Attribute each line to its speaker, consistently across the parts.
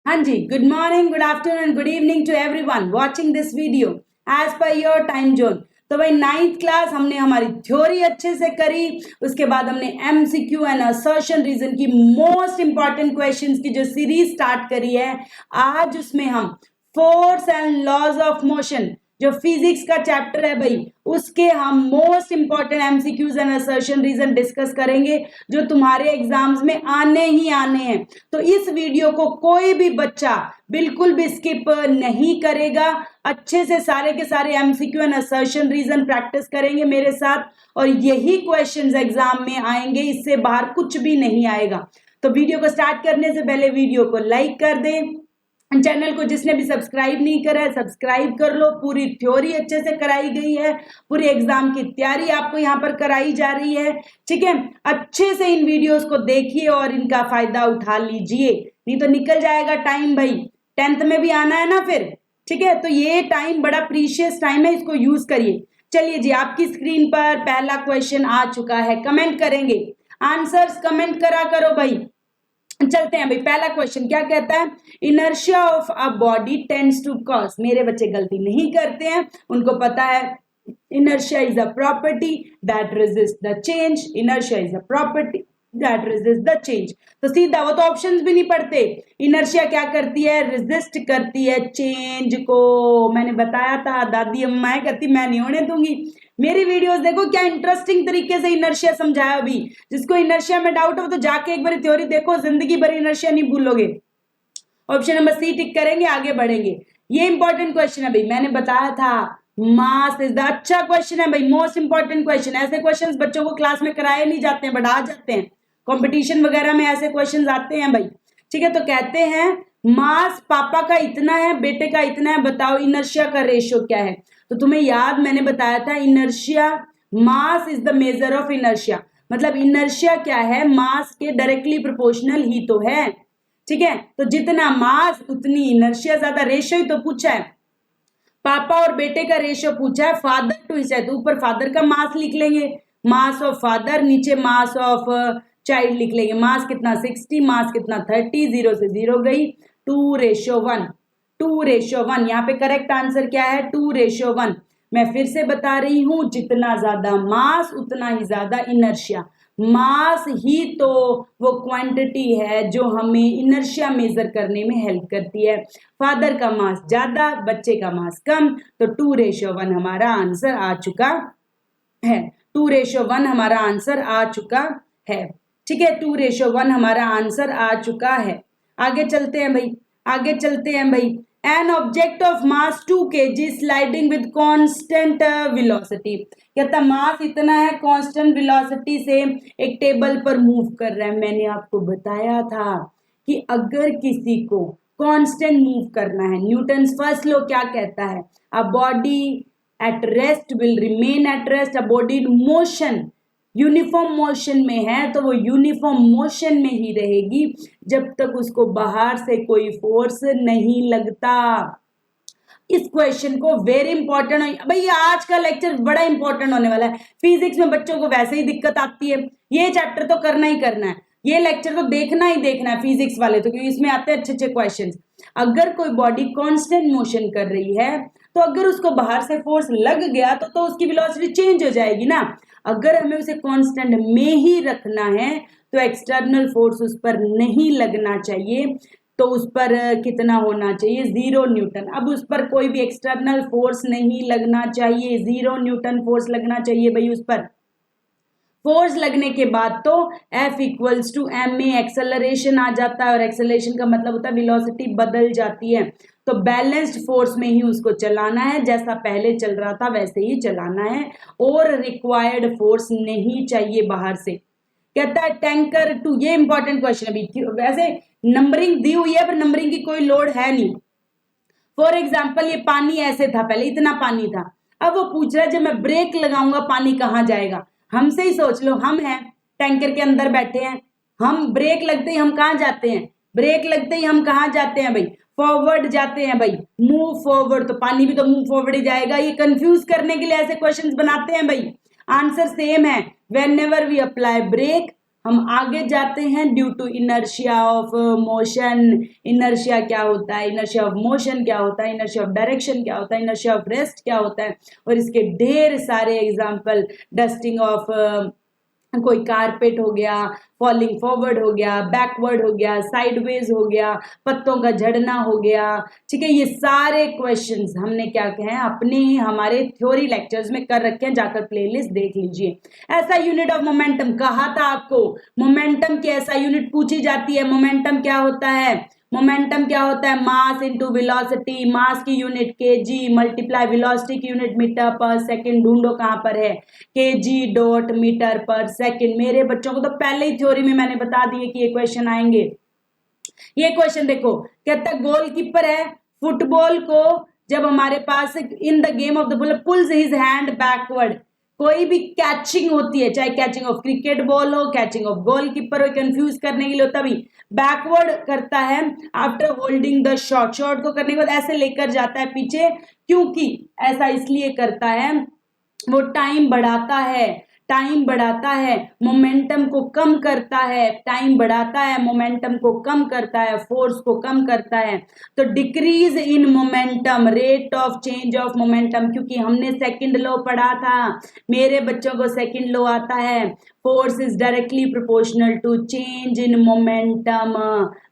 Speaker 1: हाँ जी, good morning, good afternoon and good evening to everyone watching this video as per your time zone। तो भाई 9th class हमने हमारी theory अच्छे से करी, उसके बाद हमने एमसीक्यू एंड असर्शन रीजन की मोस्ट इंपॉर्टेंट क्वेश्चंस की जो सीरीज स्टार्ट करी है। आज उसमें हम force and laws of motion जो फिजिक्स का चैप्टर है भाई, उसके हम most important MCQs and assertion reason discuss करेंगे जो तुम्हारे एग्जाम्स में आने ही आने हैं। तो इस वीडियो को कोई भी बच्चा बिल्कुल भी स्किप नहीं करेगा, अच्छे से सारे के सारे MCQ and assertion reason practice करेंगे मेरे साथ और यही क्वेश्चंस एग्जाम में आएंगे, इससे बाहर कुछ भी नहीं आएगा। तो वीडियो को स्टार्ट करने से पहले वीडियो को लाइक कर दें, चैनल को जिसने भी सब्सक्राइब नहीं करा है सब्सक्राइब कर लो। पूरी थ्योरी अच्छे से कराई गई है, पूरी एग्जाम की तैयारी आपको यहाँ पर कराई जा रही है, ठीक है। अच्छे से इन वीडियोस को देखिए और इनका फायदा उठा लीजिए, नहीं तो निकल जाएगा टाइम भाई, 10th में भी आना है ना फिर, ठीक है। तो ये टाइम बड़ा प्रीशियस टाइम है, इसको यूज करिए। चलिए जी, आपकी स्क्रीन पर पहला क्वेश्चन आ चुका है, कमेंट करेंगे, आंसर्स कमेंट करा करो भाई। चलते हैं भाई, पहला क्वेश्चन क्या कहता है, inertia of a body tends to cause. मेरे बच्चे गलती नहीं करते हैं, उनको पता है inertia is a property that resist the change. Inertia is a property that resist the change. तो सीधा वो तो ऑप्शंस भी नहीं पढ़ते। इनर्शिया क्या करती है, रेजिस्ट करती है चेंज को। मैंने बताया था, दादी अम्मा कहती मैं नहीं होने दूंगी। मेरी वीडियोस देखो क्या इंटरेस्टिंग तरीके से इनर्शिया समझाया। अभी जिसको इनर्शिया में डाउट हो तो जाके एक बार थ्योरी देखो, जिंदगी भर इनर्शिया नहीं भूलोगे। ऑप्शन नंबर सी टिक करेंगे, आगे बढ़ेंगे। ये इंपॉर्टेंट क्वेश्चन है भाई, मैंने बताया था मास इज द, अच्छा क्वेश्चन है भाई, मोस्ट इंपॉर्टेंट क्वेश्चन। ऐसे क्वेश्चंस बच्चों को क्लास में कराए नहीं जाते हैं, बट आ जाते हैं, कंपटीशन वगैरह में ऐसे क्वेश्चंस आते हैं भाई, ठीक है। तो कहते हैं मास पापा का इतना है, बेटे का इतना है, बताओ इनर्शिया का रेशियो क्या है। तो तुम्हें याद मैंने बताया था inertia, mass is the measure of inertia. मतलब इनर्शिया क्या है, मास के डायरेक्टली प्रोपोर्शनल ही तो है, ठीक है। तो जितना मास उतनी इनर्शिया, ज्यादा रेशियो ही तो पूछा है। पापा और बेटे का रेशियो पूछा है, फादर टू हिज है, तो ऊपर फादर का मास लिख लेंगे, मास ऑफ फादर, नीचे मास ऑफ चाइल्ड लिख लेंगे। मास कितना 60, मास कितना 30, 0 से 0 गई, 2:1। 2:1 यहाँ पे करेक्ट आंसर क्या है, 2:1। मैं फिर से बता रही हूं, जितना ज्यादा मास उतना ही ज्यादा इनर्शिया। मास ही तो वो क्वांटिटी है जो हमें इनर्शिया मेजर करने में हेल्प करती है। फादर का मास ज्यादा, बच्चे का मास कम, तो 2:1 हमारा आंसर आ चुका है। 2:1 हमारा आंसर आ चुका है, ठीक है। 2:1 हमारा आंसर आ चुका है। आगे चलते हैं भाई, आगे चलते हैं भाई। An object of mass 2 kg sliding with constant velocity. कहता मास इतना है, कांस्टेंट वेलोसिटी से एक टेबल पर मूव कर रहा है। मैंने आपको बताया था कि अगर किसी को कांस्टेंट मूव करना है, न्यूटन्स फर्स्ट लॉ क्या कहता है, a body at rest will remain at rest, a body in motion, uniform motion में है तो वो यूनिफॉर्म मोशन में ही रहेगी जब तक उसको बाहर से कोई फोर्स नहीं लगता। इस क्वेश्चन को वेरी इंपॉर्टेंट भाई, आज का लेक्चर बड़ा इंपॉर्टेंट होने वाला है। फिजिक्स में बच्चों को वैसे ही दिक्कत आती है, ये चैप्टर तो करना ही करना है, ये लेक्चर तो देखना ही देखना है फिजिक्स वाले तो, क्योंकि इसमें आते हैं अच्छे अच्छे क्वेश्चंस। अगर कोई बॉडी कांस्टेंट मोशन कर रही है तो अगर उसको बाहर से फोर्स लग गया तो उसकी वेलोसिटी चेंज हो जाएगी ना। अगर हमें उसे कांस्टेंट में ही रखना है तो एक्सटर्नल फोर्स उस पर नहीं लगना चाहिए, तो उस पर कितना होना चाहिए, 0 न्यूटन। अब उस पर कोई भी एक्सटर्नल फोर्स नहीं लगना चाहिए, 0 न्यूटन फोर्स लगना चाहिए भाई उस पर। फोर्स लगने के बाद तो F इक्वल्स टू एम में एक्सेलरेशन आ जाता है, और एक्सेलरेशन का मतलब होता है वेलोसिटी बदल जाती है। तो बैलेंस्ड फोर्स में ही उसको चलाना है, जैसा पहले चल रहा था वैसे ही चलाना है, और रिक्वायर्ड फोर्स नहीं चाहिए बाहर से। कहता है टैंकर 2, ये इंपॉर्टेंट क्वेश्चन है अभी, वैसे नंबरिंग दी हुई है पर नंबरिंग की कोई लोड है नहीं। फॉर एग्जाम्पल ये पानी ऐसे था, पहले इतना पानी था, अब वो पूछ रहा है जब मैं ब्रेक लगाऊंगा पानी कहाँ जाएगा। हमसे ही सोच लो, हम हैं टैंकर के अंदर बैठे हैं, हम ब्रेक लगते ही हम कहाँ जाते हैं, ब्रेक लगते ही हम कहाँ जाते हैं भाई, फॉरवर्ड जाते हैं भाई, मूव फॉरवर्ड, तो पानी भी तो मूव फॉरवर्ड ही जाएगा। ये कंफ्यूज करने के लिए ऐसे क्वेश्चंस बनाते हैं भाई। आंसर सेम है, व्हेनेवर वी अप्लाई ब्रेक हम आगे जाते हैं due to inertia of motion. Inertia क्या होता है, इनर्शिया ऑफ मोशन क्या होता है, इनर्शिया ऑफ डायरेक्शन क्या होता है, इनर्शिया ऑफ रेस्ट क्या होता है, और इसके ढेर सारे एग्जाम्पल, डस्टिंग ऑफ कोई कारपेट हो गया, फॉलिंग फॉरवर्ड हो गया, बैकवर्ड हो गया, साइडवेज हो गया, पत्तों का झड़ना हो गया। ठीक है, ये सारे क्वेश्चंस हमने क्या कहे हैं अपने हमारे थ्योरी लेक्चर्स में कर रखे हैं, जाकर प्लेलिस्ट देख लीजिए। ऐसा यूनिट ऑफ मोमेंटम कहा था आपको, मोमेंटम की ऐसा यूनिट पूछी जाती है। मोमेंटम क्या होता है, मोमेंटम क्या होता है, मास इनटू वेलोसिटी, मास की यूनिट केजी मल्टीप्लाई वेलोसिटी की यूनिट मीटर पर सेकंड। ढूंढो कहां पर है, केजी डॉट मीटर पर सेकंड। मेरे बच्चों को तो पहले ही थ्योरी में मैंने बता दिए कि ये क्वेश्चन आएंगे। ये क्वेश्चन देखो, कहता है गोलकीपर है, फुटबॉल को जब हमारे पास in the game of the ball pulls his hand backward, कोई भी कैचिंग होती है, चाहे कैचिंग ऑफ क्रिकेट बॉल हो, कैचिंग ऑफ गोलकीपर हो, कंफ्यूज करने के लिए होता भी बैकवर्ड करता है after holding the shot. Shot को करने के बाद ऐसे लेकर जाता है पीछे, क्योंकि ऐसा इसलिए करता है, वो टाइम बढ़ाता है, टाइम बढ़ाता है, मोमेंटम को कम करता है, टाइम बढ़ाता है, मोमेंटम को कम करता है, फोर्स को कम करता है। तो decrease in momentum, rate of change of momentum, क्योंकि हमने सेकंड लॉ पढ़ा था, मेरे बच्चों को सेकंड लॉ आता है, force is directly proportional to change in momentum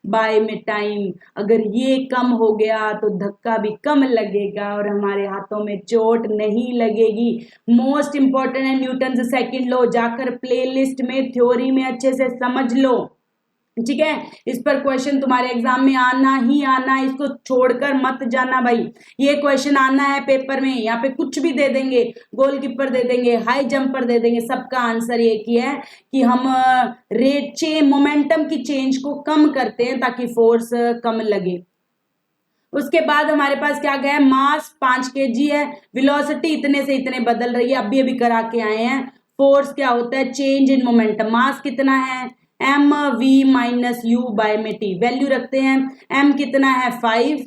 Speaker 1: by में टाइम। अगर ये कम हो गया तो धक्का भी कम लगेगा और हमारे हाथों में चोट नहीं लगेगी। मोस्ट इंपॉर्टेंट है न्यूटन सेकंड लॉ, जाकर प्लेलिस्ट में थ्योरी में अच्छे से समझ लो। ठीक है, इस पर क्वेश्चन तुम्हारे एग्जाम में आना ही आना, इसको छोड़कर मत जाना भाई। ये क्वेश्चन आना है पेपर में, यहाँ पे कुछ भी दे देंगे, गोलकीपर दे देंगे, हाई जंपर दे देंगे, सबका आंसर एक ही है कि हम रेट चेंज मोमेंटम की चेंज को कम करते हैं ताकि फोर्स कम लगे। उसके बाद हमारे पास क्या गया, मास 5 kg है, वेलोसिटी इतने से इतने बदल रही है, अभी अभी करा के आए हैं। फोर्स क्या होता है, चेंज इन मोमेंटम। मास कितना है, M V minus U by में टी, वैल्यू रखते हैं। एम कितना है 5,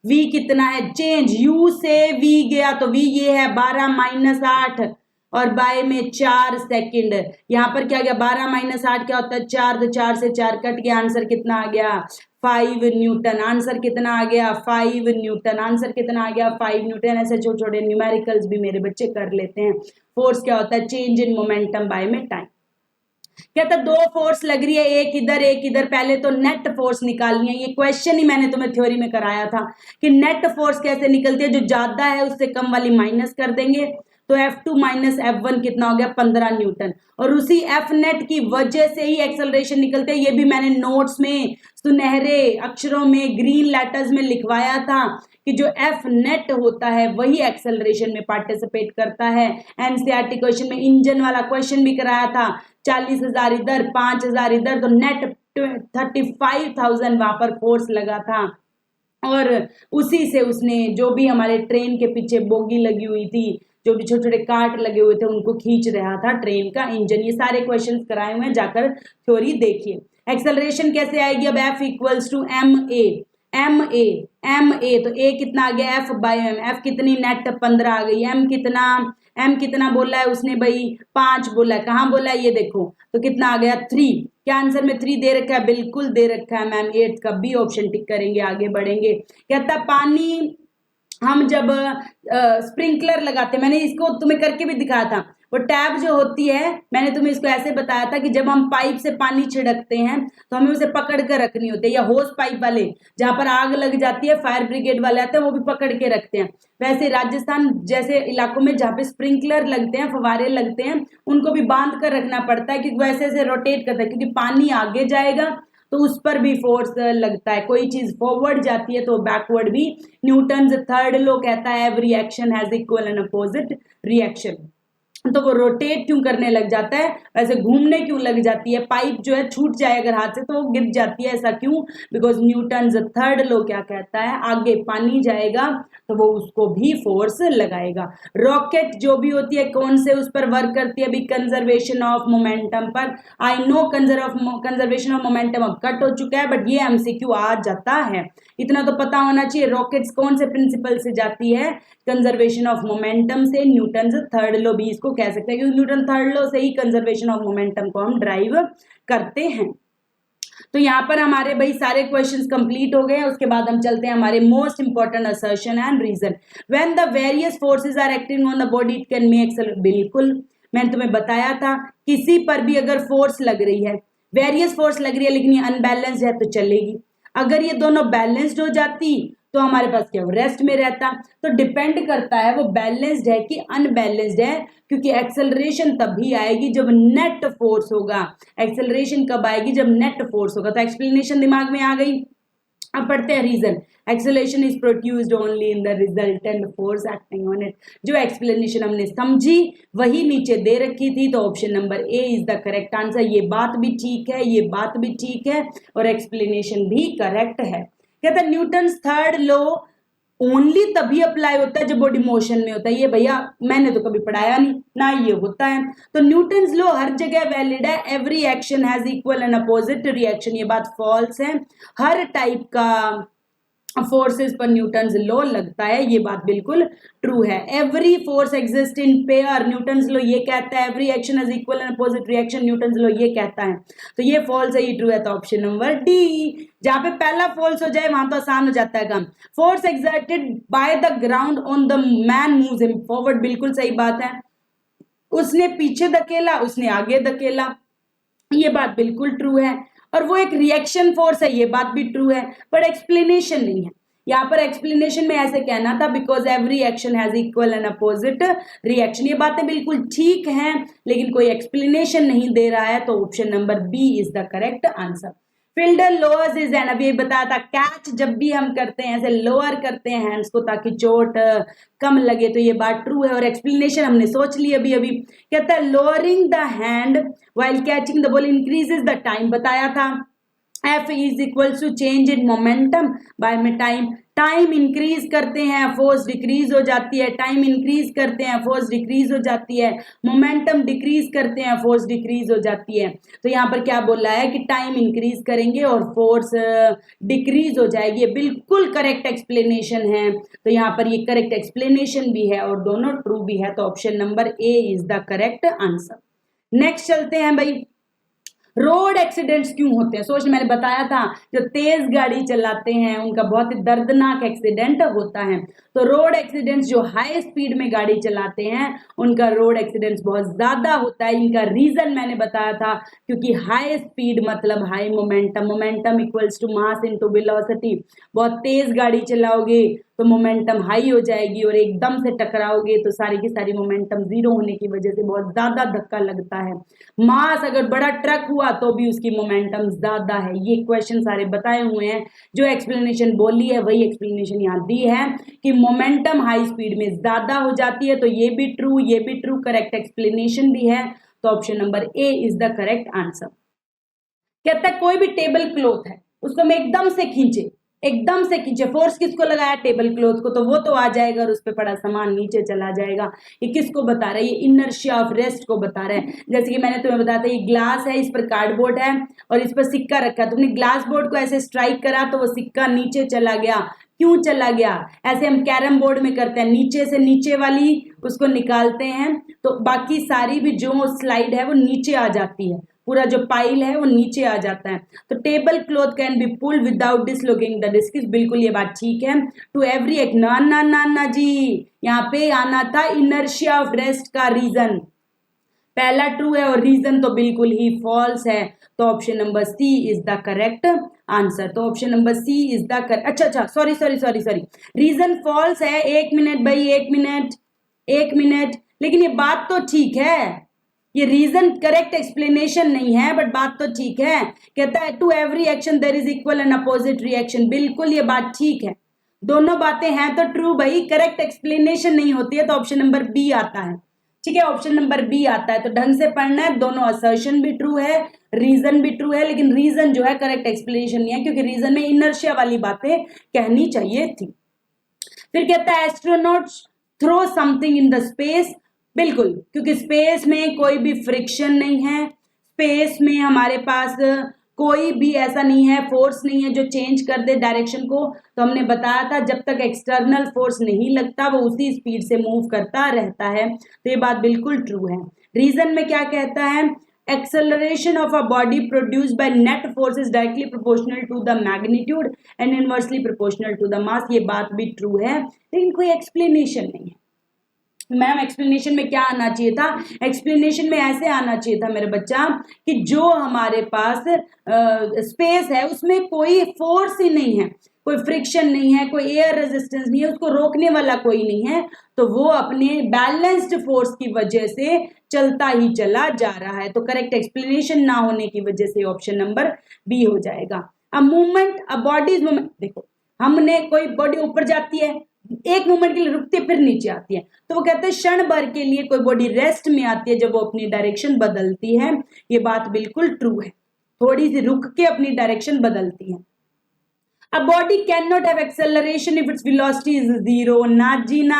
Speaker 1: वी कितना है, चेंज यू से वी गया तो वी ये है 12 माइनस 8 और बाय में 4 सेकंड। यहाँ पर क्या गया, 12 माइनस 8 क्या होता है 4, तो 4 से 4 कट गया, आंसर कितना आ गया 5 न्यूटन। आंसर कितना आ गया 5 न्यूटन। आंसर कितना आ गया 5 न्यूटन। ऐसे छोटे छोटे न्यूमेरिकल्स भी मेरे बच्चे कर लेते हैं। फोर्स क्या होता है, चेंज इन मोमेंटम बाय में टाइम। कहता दो फोर्स लग रही है, एक इधर एक इधर, पहले तो नेट फोर्स निकालनी है। ये क्वेश्चन ही मैंने तुम्हें थ्योरी में कराया था कि नेट फोर्स कैसे निकलती है, जो ज्यादा है उससे कम वाली माइनस कर देंगे, तो F2 माइनस F1 कितना हो गया 15 न्यूटन। और उसी F नेट की वजह से ही एक्सेलरेशन निकलते हैं। ये भी मैंने नोट्स में सुनहरे अक्षरों में ग्रीन लेटर्स में लिखवाया था कि जो F नेट होता है वही एक्सेलरेशन में पार्टिसिपेट करता है। एनसीईआरटी क्वेश्चन में इंजन वाला क्वेश्चन भी कराया था, 40,000 इधर 5,000 इधर, तो नेट 35,000 वहां पर फोर्स लगा था। और उसी से उसने जो भी हमारे ट्रेन के पीछे बोगी लगी हुई थी, जो भी छोटे छोटे काट लगे हुए थे, उनको खींच रहा था ट्रेन का इंजन। ये सारे क्वेश्चंस कराए हुए हैं, जाकर थ्योरी देखिए। एक्सेलरेशन कैसे आएगी, अब F equals to M A तो ए कितना आ गया F बाय एम। F कितनी नेट 15 आ गई। एम कितना बोला है उसने भाई 5 बोला है, कहाँ बोला है ये देखो, तो कितना आ गया 3। क्या आंसर में 3 दे रखा है, बिल्कुल दे रखा है मैम। 8 का बी ऑप्शन टिक करेंगे, आगे बढ़ेंगे। कहता पानी हम जब स्प्रिंकलर लगाते, मैंने इसको तुम्हें करके भी दिखाया था, वो टैब जो होती है, मैंने तुम्हें इसको ऐसे बताया था कि जब हम पाइप से पानी छिड़कते हैं तो हमें उसे पकड़ कर रखनी होती है, या होस पाइप वाले जहां पर आग लग जाती है, फायर ब्रिगेड वाले आते हैं वो भी पकड़ के रखते हैं। वैसे राजस्थान जैसे इलाकों में जहाँ पे स्प्रिंकलर लगते हैं, फवारे लगते हैं, उनको भी बांध कर रखना पड़ता है क्योंकि वैसे से रोटेट करता है, क्योंकि पानी आगे जाएगा तो उस पर भी फोर्स लगता है। कोई चीज फॉरवर्ड जाती है तो बैकवर्ड भी। न्यूटन थर्ड लॉ कहता है every action has equal and opposite reaction. तो वो रोटेट क्यों करने लग जाता है, वैसे घूमने क्यों लग जाती है, पाइप जो है छूट जाए अगर हाथ से तो वो गिर जाती है, ऐसा क्यों, बिकॉज न्यूटन थर्ड लॉ क्या कहता है, आगे पानी जाएगा तो वो उसको भी फोर्स लगाएगा। रॉकेट जो भी होती है कौन से उस पर वर्क करती है, अभी कंजर्वेशन ऑफ मोमेंटम पर। I know conservation of momentum अब कट हो चुका है, बट ये एमसीक्यू आ जाता है, इतना तो पता होना चाहिए। रॉकेट्स कौन से प्रिंसिपल से जाती है, कंजर्वेशन ऑफ मोमेंटम से। न्यूटन थर्ड लॉ भी इसको कह सकते हैं, क्योंकि न्यूटन थर्ड लॉ से ही कंजर्वेशन ऑफ मोमेंटम को हम ड्राइव करते हैं। तो यहाँ पर हमारे भाई सारे क्वेश्चंस कंप्लीट हो गए हैं। उसके बाद हम चलते हैं हमारे most important assertion and reason. When the various forces are acting on the body it can make acceleration. बिल्कुल मैंने तुम्हें बताया था, किसी पर भी अगर फोर्स लग रही है, वेरियस फोर्स लग रही है लेकिन ये अनबैलेंस्ड है तो चलेगी। अगर ये दोनों बैलेंस्ड हो जाती तो हमारे पास क्या रेस्ट में रहता। तो डिपेंड करता है वो बैलेंस्ड है कि अनबैलेंस्ड है, क्योंकि एक्सेलरेशन तभी आएगी जब नेट फोर्स होगा। एक्सेलरेशन कब आएगी? जब नेट फोर्स होगा। तो एक्सप्लेनेशन दिमाग में आ गई। अब पढ़ते हैं reason. Acceleration is produced only in the resultant force acting on it. जो एक्सप्लेनेशन हमने समझी वही नीचे दे रखी थी, तो option number A is the correct answer. ये बात भी ठीक है, ये बात भी ठीक है और एक्सप्लेनेशन भी करेक्ट है। कहता है न्यूटन्स थर्ड लॉ ओनली तभी अप्लाई होता है जब बॉडी मोशन में होता है। ये भैया मैंने तो कभी पढ़ाया नहीं ना, ये होता है। तो न्यूटन्स लॉ हर जगह वैलिड है। Every action has equal and opposite reaction. ये बात फॉल्स है। हर टाइप का फोर्सेस पर न्यूटन्स लॉ लगता है, ये बात बिल्कुल ट्रू है। Every force exist in pair, Newton's law ये कहता है। Every action has equal and opposite reaction, Newton's law ये कहता है। तो ये फॉल्स है, ये ट्रू है। तो ऑप्शन नंबर डी। जहां पे पहला फॉल्स हो जाए वहां तो आसान हो जाता है काम। Force exerted by the ground on the man moves him forward, बिल्कुल सही बात है। उसने पीछे धकेला, उसने आगे धकेला, ये बात बिल्कुल ट्रू है। और वो एक रिएक्शन फोर्स है, ये बात भी ट्रू है, पर एक्सप्लेनेशन नहीं है। यहाँ पर एक्सप्लेनेशन में ऐसे कहना था because every action has equal and opposite reaction. ये बातें बिल्कुल ठीक हैं लेकिन कोई एक्सप्लेनेशन नहीं दे रहा है, तो option number B is the correct answer. Fielder lowers his hand, अभी बताया था कैच जब भी हम करते हैं ऐसे लोअर करते हैं हैंड्स को ताकि चोट कम लगे, तो ये बात ट्रू है और एक्सप्लेनेशन हमने सोच ली अभी अभी। कहता है lowering the hand while catching the ball increases the time, बताया था। F is equal to change in momentum by में टाइम। टाइम इंक्रीज करते हैं फोर्स डिक्रीज हो जाती है, टाइम इंक्रीज करते हैं फोर्स डिक्रीज हो जाती है, मोमेंटम डिक्रीज करते हैं फोर्स डिक्रीज हो जाती है। तो यहाँ पर क्या बोला है कि टाइम इंक्रीज करेंगे और फोर्स डिक्रीज हो जाएगी। ये बिल्कुल करेक्ट एक्सप्लेनेशन है। तो यहाँ पर ये करेक्ट एक्सप्लेनेशन भी है और दोनों ट्रू भी है, तो option number A is the correct answer. Next चलते हैं भाई, रोड एक्सीडेंट्स क्यों होते हैं। सोच, मैंने बताया था जो तेज गाड़ी चलाते हैं उनका बहुत ही दर्दनाक एक्सीडेंट होता है। तो रोड एक्सीडेंट्स जो हाई स्पीड में गाड़ी चलाते हैं उनका रोड एक्सीडेंट्स बहुत ज्यादा होता है। इनका रीजन मैंने बताया था, क्योंकि हाई स्पीड मतलब high momentum, momentum equals to mass into velocity. बहुत तेज गाड़ी चलाओगे तो मोमेंटम हाई हो जाएगी और एकदम से टकराओगे तो सारी की सारी मोमेंटम जीरो होने की वजह से बहुत ज्यादा धक्का लगता है। मास अगर बड़ा ट्रक हुआ तो भी उसकी मोमेंटम ज्यादा है। ये क्वेश्चन सारे बताए हुए हैं, जो एक्सप्लेनेशन बोली है वही एक्सप्लेनेशन यहाँ दी है कि मोमेंटम हाई स्पीड में ज्यादा हो जाती है। तो ये भी ट्रू, ये भी ट्रू, करेक्ट एक्सप्लेनेशन भी है। तो option number A is the correct answer. कहता है कोई भी टेबल क्लॉथ है उसको हम एकदम से खींचे, एकदम से खींचे, फोर्स किसको लगाया? टेबल क्लॉथ को, तो वो तो आ जाएगा और उस पर पड़ा सामान नीचे चला जाएगा। ये किसको बता रहा है? ये इनर्शिया ऑफ रेस्ट को बता रहा है। जैसे कि मैंने तुम्हें बताया था ये ग्लास है, इस पर कार्डबोर्ड है और इस पर सिक्का रखा है। तुमने ग्लास बोर्ड को ऐसे स्ट्राइक करा तो वो सिक्का नीचे चला गया। क्यों चला गया? ऐसे हम कैरम बोर्ड में करते हैं, नीचे से नीचे वाली उसको निकालते हैं तो बाकी सारी भी जो स्लाइड है वो नीचे आ जाती है, पूरा जो पाइल है वो नीचे आ जाता है। तो table cloth can be pulled without dislocating the disc, बिल्कुल ये बात ठीक है। टू एवरी एक ना ना ना ना जी, यहाँ पे आना था इनर्शिया ऑफ रेस्ट का रीजन। पहला ट्रू है और रीजन तो बिल्कुल ही फॉल्स है। तो option number C is the correct answer. तो option number C is the correct. अच्छा, सॉरी, रीजन फॉल्स है। एक मिनट भाई, एक मिनट, लेकिन ये बात तो ठीक है। ये रीजन करेक्ट एक्सप्लेनेशन नहीं है बट बात तो ठीक है। कहता है to every action there is equal and opposite reaction, बिल्कुल ये बात ठीक है। दोनों बातें हैं तो ट्रू भाई, करेक्ट एक्सप्लेनेशन नहीं होती है तो ऑप्शन नंबर बी आता है। ठीक है, ऑप्शन नंबर बी आता है। तो ढंग से पढ़ना है, दोनों असर्शन भी ट्रू है, रीजन भी ट्रू है, लेकिन रीजन जो है करेक्ट एक्सप्लेनेशन नहीं है क्योंकि रीजन में इनर्शिया वाली बातें कहनी चाहिए थी। फिर कहता है astronauts throw something in the space, बिल्कुल, क्योंकि स्पेस में कोई भी फ्रिक्शन नहीं है। स्पेस में हमारे पास कोई भी ऐसा नहीं है, फोर्स नहीं है जो चेंज कर दे डायरेक्शन को। तो हमने बताया था जब तक एक्सटर्नल फोर्स नहीं लगता वो उसी स्पीड से मूव करता रहता है। तो ये बात बिल्कुल ट्रू है। रीजन में क्या कहता है, acceleration of a body produced by net force is directly proportional to the magnitude and inversely proportional to the mass। ये बात भी ट्रू है, लेकिन कोई एक्सप्लेनेशन नहीं है। मैम एक्सप्लेनेशन में क्या आना चाहिए था, एक्सप्लेनेशन में ऐसे आना चाहिए था मेरे बच्चा कि जो हमारे पास स्पेस है उसमें कोई फोर्स ही नहीं है, कोई फ्रिक्शन नहीं है, कोई एयर रेजिस्टेंस नहीं है, उसको रोकने वाला कोई नहीं है, तो वो अपने बैलेंस्ड फोर्स की वजह से चलता ही चला जा रहा है। तो करेक्ट एक्सप्लेनेशन ना होने की वजह से ऑप्शन नंबर बी हो जाएगा। A movement, a bodies movement, देखो हमने कोई बॉडी ऊपर जाती है, एक मोमेंट के लिए रुकती है, फिर नीचे आती है, तो वो कहते हैं क्षण भर के लिए कोई बॉडी रेस्ट में आती है जब वो अपनी डायरेक्शन बदलती है। ये बात बिल्कुल ट्रू है, थोड़ी सी रुक के अपनी डायरेक्शन बदलती है। A body cannot have acceleration if its velocity is zero। ना जी ना,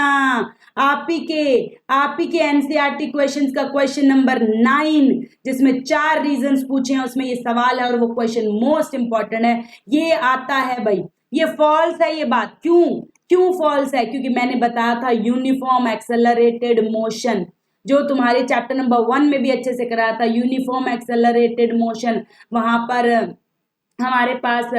Speaker 1: आप ही के एनसीईआरटी क्वेश्चंस का क्वेश्चन नंबर 9 जिसमें 4 रीजंस पूछे हैं उसमें ये सवाल है और वो क्वेश्चन मोस्ट इंपॉर्टेंट है। ये आता है भाई, ये फॉल्स है ये बात। क्यों फॉल्स है, क्योंकि मैंने बताया था यूनिफॉर्म एक्सेलरेटेड मोशन, जो तुम्हारे चैप्टर नंबर 1 में भी अच्छे से कराया था, यूनिफॉर्म एक्सेलरेटेड मोशन। वहां पर हमारे पास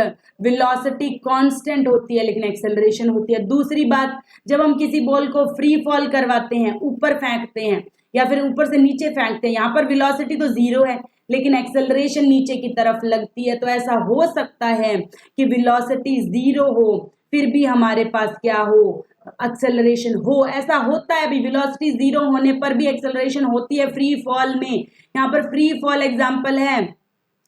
Speaker 1: वेलोसिटी कांस्टेंट होती है लेकिन एक्सेलरेशन होती है। दूसरी बात, जब हम किसी बॉल को फ्री फॉल करवाते हैं, ऊपर फेंकते हैं या फिर ऊपर से नीचे फेंकते हैं, यहाँ पर वेलोसिटी तो जीरो है लेकिन एक्सेलरेशन नीचे की तरफ लगती है। तो ऐसा हो सकता है कि वेलोसिटी जीरो हो फिर भी हमारे पास क्या हो, एक्सेलरेशन हो। ऐसा होता है भी, वेलोसिटी जीरो होने पर भी एक्सेलरेशन होती है फ्री फॉल में। यहाँ पर फ्री फॉल एग्जाम्पल है,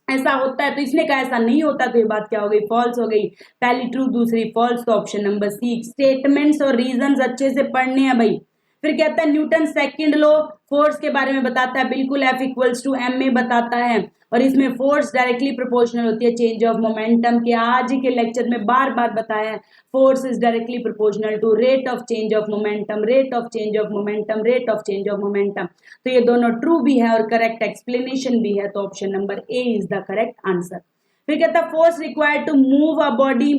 Speaker 1: ऐसा होता है। तो इसने कहा ऐसा नहीं होता, तो ये बात क्या हो गई, फॉल्स हो गई। पहली ट्रू दूसरी फॉल्स, तो ऑप्शन नंबर सी। स्टेटमेंट्स और रीजंस अच्छे से पढ़ने हैं भाई। फिर कहता है न्यूटन सेकंड लॉ फोर्स के बारे में बताता है, बिल्कुल F इक्वल्स टू m में बताता है, और इसमें फोर्स डायरेक्टली प्रोपोर्शनल होती है चेंज ऑफ मोमेंटम के। आज के लेक्चर में बार बार बताया है, force is directly proportional to rate of change of momentum, rate of change of momentum, rate of change of momentum. तो ये दोनों ट्रू भी है और करेक्ट एक्सप्लेनेशन भी है, तो option number A is the correct answer. फिर कहता है force required to move a body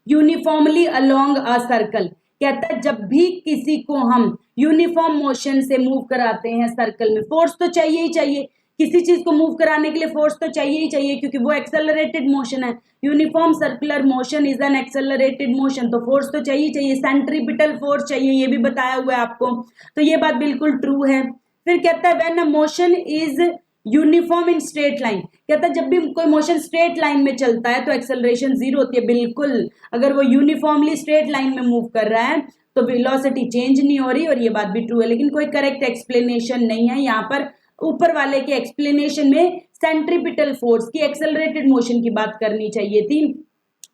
Speaker 1: uniformly along a circle. कहता है जब भी किसी को हम यूनिफॉर्म मोशन से मूव कराते हैं सर्कल में, फोर्स तो चाहिए ही चाहिए, किसी चीज को मूव कराने के लिए फोर्स तो चाहिए ही चाहिए क्योंकि वो एक्सेलरेटेड मोशन है। Uniform circular motion is an accelerated motion, तो फोर्स तो चाहिए चाहिए, सेंट्रीपिटल फोर्स चाहिए, ये भी बताया हुआ है आपको। तो ये बात बिल्कुल ट्रू है। फिर कहता है when a motion is uniform in straight line, कहता है जब भी कोई मोशन स्ट्रेट लाइन में चलता है तो एक्सेलरेशन जीरो होती है। बिल्कुल, अगर वो यूनिफॉर्मली स्ट्रेट लाइन में मूव कर रहा है तो वेलोसिटी चेंज नहीं हो रही, और ये बात भी ट्रू है, लेकिन कोई करेक्ट एक्सप्लेनेशन नहीं है। यहाँ पर ऊपर वाले के एक्सप्लेनेशन में सेंट्रीपिटल फोर्स की, एक्सेलरेटेड मोशन की बात करनी चाहिए थी।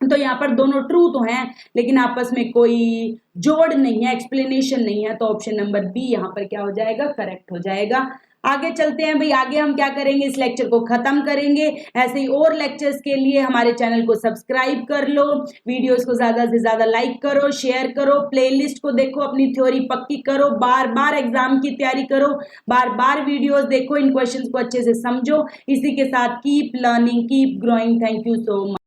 Speaker 1: तो यहाँ पर दोनों ट्रू तो हैं लेकिन आपस में कोई जोड़ नहीं है, एक्सप्लेनेशन नहीं है, तो ऑप्शन नंबर बी यहाँ पर क्या हो जाएगा, करेक्ट हो जाएगा। आगे चलते हैं भाई, आगे हम क्या करेंगे, इस लेक्चर को खत्म करेंगे। ऐसे ही और लेक्चर्स के लिए हमारे चैनल को सब्सक्राइब कर लो, वीडियोस को ज्यादा से ज्यादा लाइक करो, शेयर करो, प्लेलिस्ट को देखो, अपनी थ्योरी पक्की करो, बार बार एग्जाम की तैयारी करो, बार बार वीडियोस देखो, इन क्वेश्चंस को अच्छे से समझो। इसी के साथ keep learning, keep growing. Thank you so much.